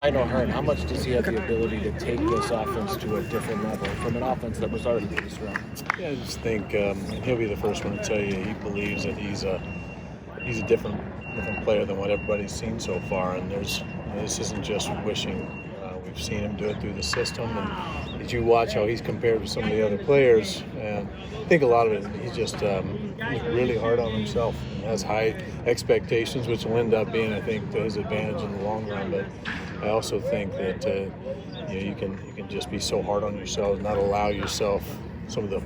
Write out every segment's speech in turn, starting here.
I know Hearn, how much does he have the ability to take this offense to a different level from an offense that was already pretty strong? Yeah, I just think he'll be the first one to tell you he believes that he's a different player than what everybody's seen so far, and this isn't just wishing. We've seen him do it through the system, and as you watch how he's compared with some of the other players, and I think a lot of it he's just he's really hard on himself and has high expectations, which will end up being, I think, to his advantage in the long run. But I also think that you can just be so hard on yourself and not allow yourself some of the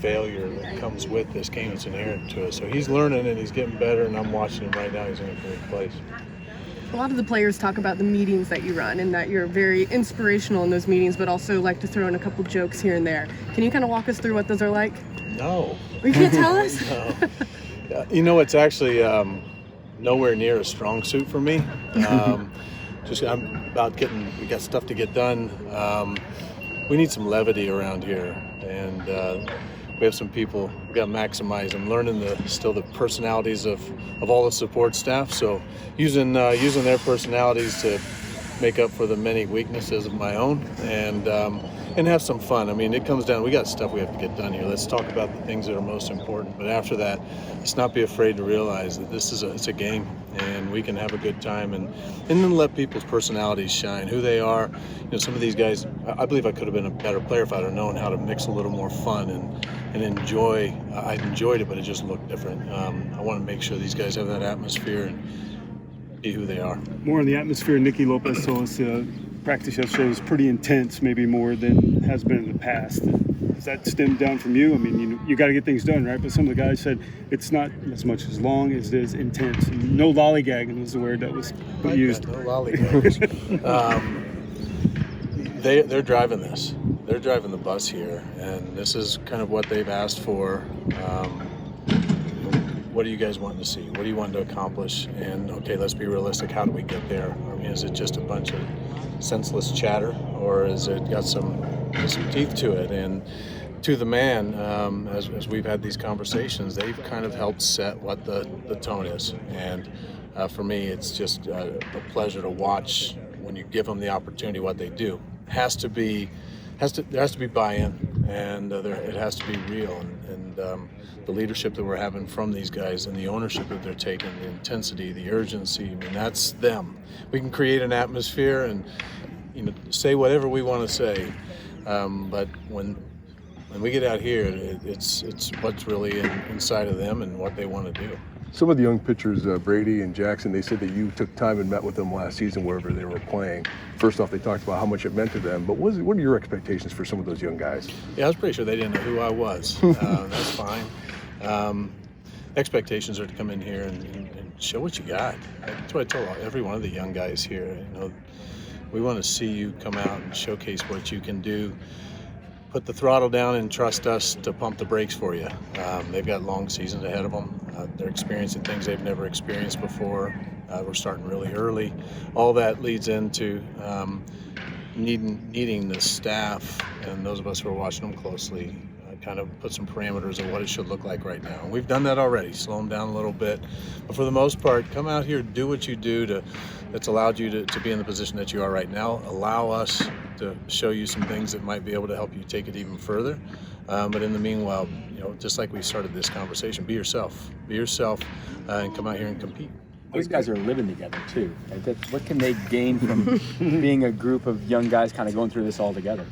failure that comes with this game that's inherent to it. So he's learning and he's getting better, and I'm watching him right now. He's in a great place. A lot of the players talk about the meetings that you run and that you're very inspirational in those meetings, but also like to throw in a couple jokes here and there. Can you kind of walk us through what those are like? No. You can't tell us? No. You know, it's actually nowhere near a strong suit for me. I'm about we got stuff to get done. We need some levity around here, and we have some people. We got to maximize. I'm learning still the personalities of all the support staff. So using their personalities to make up for the many weaknesses of my own, and have some fun. I mean, it comes down. We got stuff we have to get done here. Let's talk about the things that are most important. But after that, let's not be afraid to realize that it's a game, and we can have a good time, and then let people's personalities shine, who they are. You know, some of these guys. I believe I could have been a better player if I'd have known how to mix a little more fun and enjoy. I enjoyed it, but it just looked different. I want to make sure these guys have that atmosphere and be who they are. More on the atmosphere. Nicky Lopez told us practice yesterday was pretty intense, maybe more than has been in the past. Does that stem down from you? I mean, you got to get things done, right? But some of the guys said it's not as much as long as it is intense. And no lollygagging was the word that was used. No lollygaggers. They're driving this. They're driving the bus here, and this is kind of what they've asked for. What do you guys want to see? What do you want to accomplish? And okay, let's be realistic. How do we get there? I mean, is it just a bunch of senseless chatter, or is it got some teeth to it? And to the man, as we've had these conversations, they've kind of helped set what the tone is. And for me, it's just a pleasure to watch when you give them the opportunity what they do. There has to be buy-in, and it has to be real. And the leadership that we're having from these guys and the ownership that they're taking, the intensity, the urgency, I mean, that's them. We can create an atmosphere and say whatever we want to say, but when we get out here, it's what's really inside of them and what they want to do. Some of the young pitchers, Brady and Jackson, they said that you took time and met with them last season wherever they were playing. First off, they talked about how much it meant to them, but what are your expectations for some of those young guys? Yeah, I was pretty sure they didn't know who I was. That's fine. Expectations are to come in here and show what you got. That's what I told every one of the young guys here. We want to see you come out and showcase what you can do. Put the throttle down and trust us to pump the brakes for you. They've got long seasons ahead of them. They're experiencing things they've never experienced before. We're starting really early. All that leads into needing the staff and those of us who are watching them closely kind of put some parameters of what it should look like right now. And we've done that already, slow them down a little bit. But for the most part, come out here, do what you do that's allowed you to be in the position that you are right now. Allow us to show you some things that might be able to help you take it even further. But in the meanwhile, just like we started this conversation, be yourself. Be yourself and come out here and compete. These guys are living together too. What can they gain from being a group of young guys kind of going through this all together?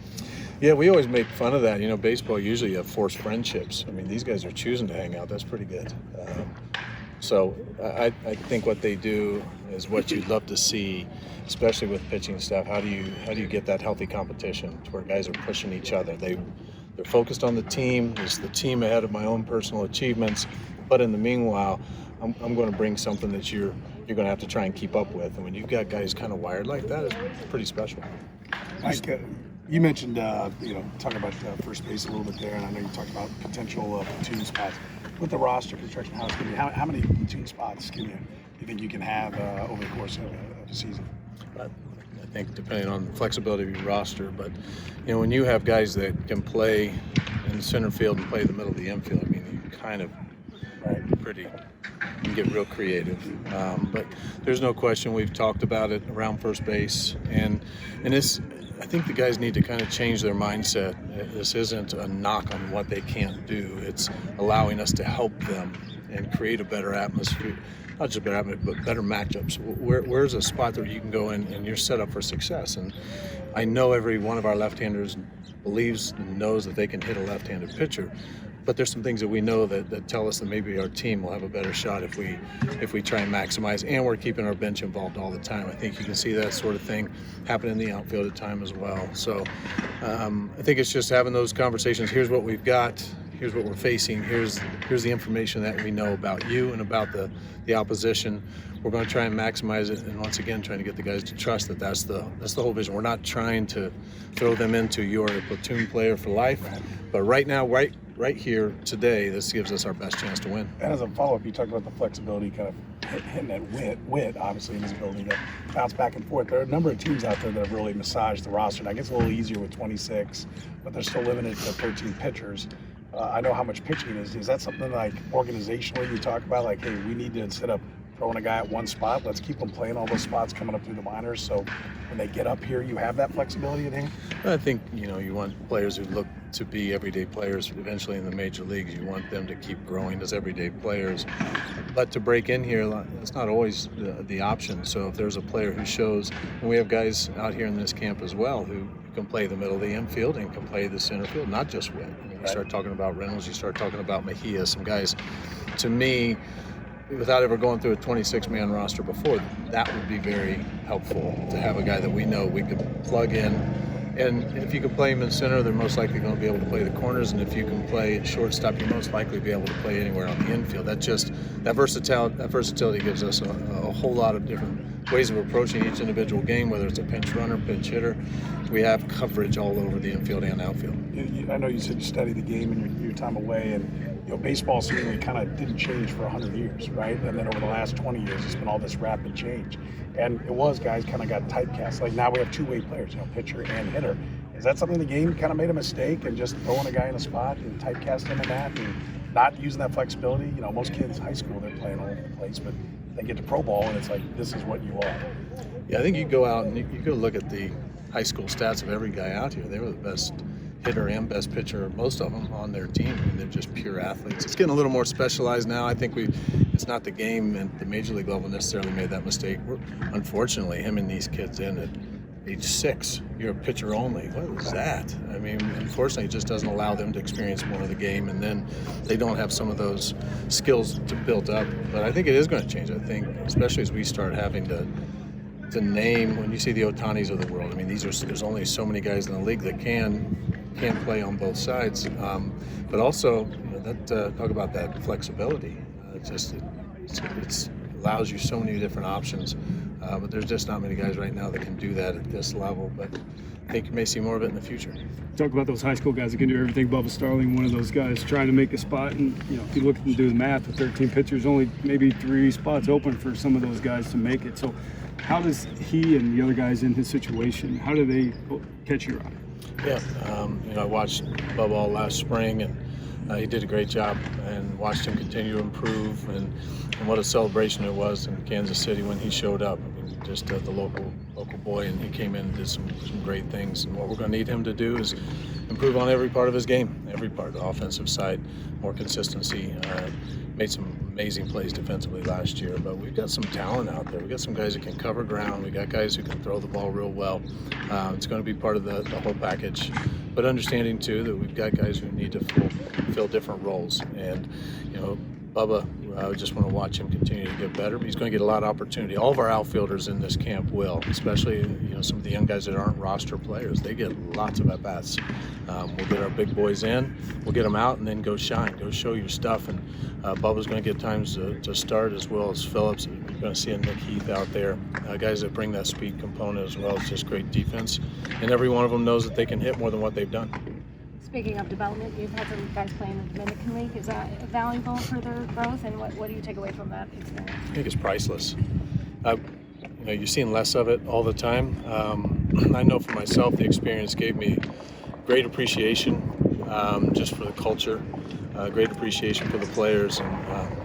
Yeah, we always make fun of that. Baseball usually you have forced friendships. I mean, these guys are choosing to hang out. That's pretty good. So I think what they do is what you'd love to see, especially with pitching staff. How do you get that healthy competition to where guys are pushing each other? They're focused on the team. It's the team ahead of my own personal achievements. But in the meanwhile, I'm going to bring something that you're going to have to try and keep up with. And when you've got guys kind of wired like that, it's pretty special. Mike, you mentioned, talking about first base a little bit there, and I know you talked about potential platoon spots. With the roster construction, how many platoon spots do you think you can have over the course of a season? I think depending on the flexibility of your roster, but when you have guys that can play in the center field and play the middle of the infield, I mean, you kind of pretty, you can get real creative. But there's no question, we've talked about it around first base, and this, I think the guys need to kind of change their mindset. This isn't a knock on what they can't do. It's allowing us to help them and create a better atmosphere. Not just a better atmosphere, but better matchups. Where's a spot where you can go in and you're set up for success? And I know every one of our left-handers believes and knows that they can hit a left-handed pitcher, but there's some things that we know that tell us that maybe our team will have a better shot if we try and maximize, and we're keeping our bench involved all the time. I think you can see that sort of thing happen in the outfield at times as well. So I think it's just having those conversations. Here's what we've got. Here's what we're facing. Here's the information that we know about you and about the opposition. We're going to try and maximize it, and once again, trying to get the guys to trust that that's the whole vision. We're not trying to throw them into you're a platoon player for life, but right now, right here today, this gives us our best chance to win. And as a follow-up, you talked about the flexibility, kind of hitting that wit, obviously, in his ability to bounce back and forth. There are a number of teams out there that have really massaged the roster, and I guess it's a little easier with 26, but they're still limited to 13 pitchers. I know how much pitching is. Is that something like organizationally you talk about, like, hey, we need to, instead of throwing a guy at one spot, let's keep them playing all those spots coming up through the minors, so when they get up here, you have that flexibility in here? I think, you want players who look to be everyday players eventually in the major leagues. You want them to keep growing as everyday players. But to break in here, it's not always the option. So if there's a player who shows, and we have guys out here in this camp as well who can play the middle of the infield and can play the center field, not just win. You start talking about Reynolds, you start talking about Mejia, some guys, to me, without ever going through a 26-man roster before, that would be very helpful to have a guy that we know we could plug in. And if you can play him in center, they're most likely going to be able to play the corners. And if you can play at shortstop, you're most likely to be able to play anywhere on the infield. That versatility gives us a whole lot of different ways of approaching each individual game, whether it's a pinch runner, pinch hitter. We have coverage all over the infield and outfield. I know you said you studied the game in your time away, and baseball seemingly kind of didn't change for 100 years, right? And then over the last 20 years, it's been all this rapid change. And it was, guys kind of got typecast. Like now we have two-way players, pitcher and hitter. Is that something the game kind of made a mistake and just throwing a guy in a spot and typecasting him in that and not using that flexibility? Most kids in high school, they're playing all over the place, but they get to pro ball and it's like, this is what you are. Yeah, I think you go out and you go look at the high school stats of every guy out here. They were the best hitter and best pitcher, most of them on their team. I mean, they're just pure athletes. It's getting a little more specialized now. I think it's not the game at the major league level necessarily made that mistake. Unfortunately, him and these kids in at age 6, you're a pitcher only. What was that? I mean, unfortunately, it just doesn't allow them to experience more of the game, and then they don't have some of those skills to build up. But I think it is going to change. I think, especially as we start having to name, when you see the Otanis of the world, I mean, there's only so many guys in the league that can play on both sides, but also talk about that flexibility. It allows you so many different options, but there's just not many guys right now that can do that at this level. But I think you may see more of it in the future. Talk about those high school guys that can do everything. Bubba Starling, one of those guys, trying to make a spot, and if you look and do the math, with 13 pitchers, only maybe 3 spots open for some of those guys to make it. So how does he and the other guys in his situation, how do they catch your eye? Yeah, I watched Bubba all last spring, and he did a great job, and watched him continue to improve, and what a celebration it was in Kansas City when he showed up. I mean, just the local boy, and he came in and did some great things. And what we're going to need him to do is improve on every part of his game, every part, the offensive side, more consistency. Made some amazing plays defensively last year, but we've got some talent out there. We've got some guys that can cover ground. We've got guys who can throw the ball real well. It's going to be part of the whole package, but understanding too that we've got guys who need to fill different roles. And Bubba, I just want to watch him continue to get better. He's going to get a lot of opportunity. All of our outfielders in this camp will, especially some of the young guys that aren't roster players. They get lots of at-bats. We'll get our big boys in, we'll get them out, and then go shine, go show your stuff. And Bubba's going to get times to start, as well as Phillips. You're going to see a Nick Heath out there, guys that bring that speed component as well. It's just great defense, and every one of them knows that they can hit more than what they've done. Speaking of development, you've had some guys playing in the Dominican League. Is that valuable for their growth, and what do you take away from that experience? I think it's priceless. You're seeing less of it all the time. I know for myself, the experience gave me great appreciation just for the culture, great appreciation for the players, and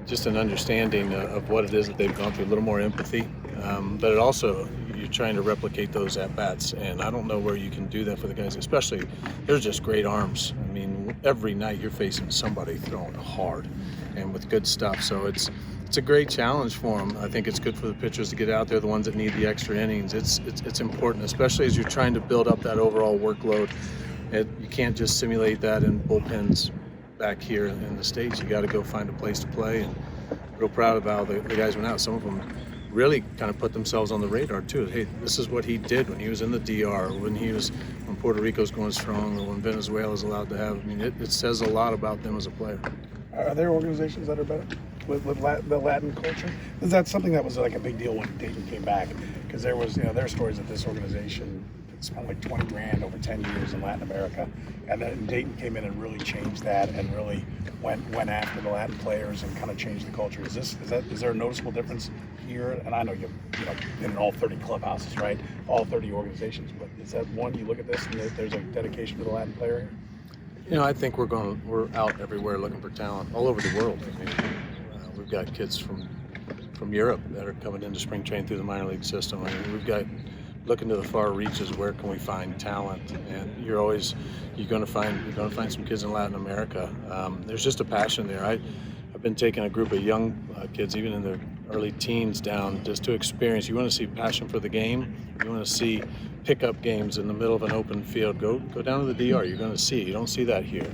just an understanding of what it is that they've gone through, a little more empathy. But it also, you're trying to replicate those at-bats, and I don't know where you can do that for the guys, especially, they're just great arms. I mean, every night you're facing somebody throwing hard and with good stuff, so it's a great challenge for them. I think it's good for the pitchers to get out there, the ones that need the extra innings. It's important, especially as you're trying to build up that overall workload. You can't just simulate that in bullpens back here in the States. You got to go find a place to play, and real proud of how the guys went out. Some of them really kind of put themselves on the radar too. Hey, this is what he did when he was in the DR, when Puerto Rico's going strong, or when Venezuela's allowed to have. I mean, it says a lot about them as a player. Are there organizations that are better with the Latin culture? Is that something that was like a big deal when Dayton came back? Because there was, there are stories that this organization spent like 20 grand over 10 years in Latin America, and then Dayton came in and really changed that and really went after the Latin players and kind of changed the culture. Is there a noticeable difference here? And I know you've been in all 30 clubhouses, right? All 30 organizations, but is that one you look at this and there's a dedication to the Latin player here? I think we're out everywhere looking for talent all over the world. I mean, we've got kids from Europe that are coming into spring training through the minor league system. I mean, we've got looking to the far reaches. Where can we find talent? And you're going to find some kids in Latin America. There's just a passion there. I've been taking a group of young kids, even in their early teens, down just to experience. You want to see passion for the game. You want to see pickup games in the middle of an open field. Go down to the DR. You're going to see it. You don't see that here.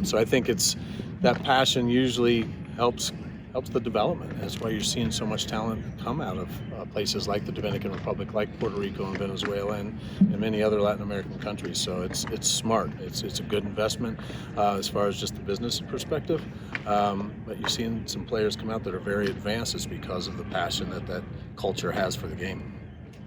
So I think it's that passion usually helps the development. That's why you're seeing so much talent come out of places like the Dominican Republic, like Puerto Rico and Venezuela, and many other Latin American countries. So it's smart. It's a good investment as far as just the business perspective. But you're seeing some players come out that are very advanced. It's because of the passion that culture has for the game.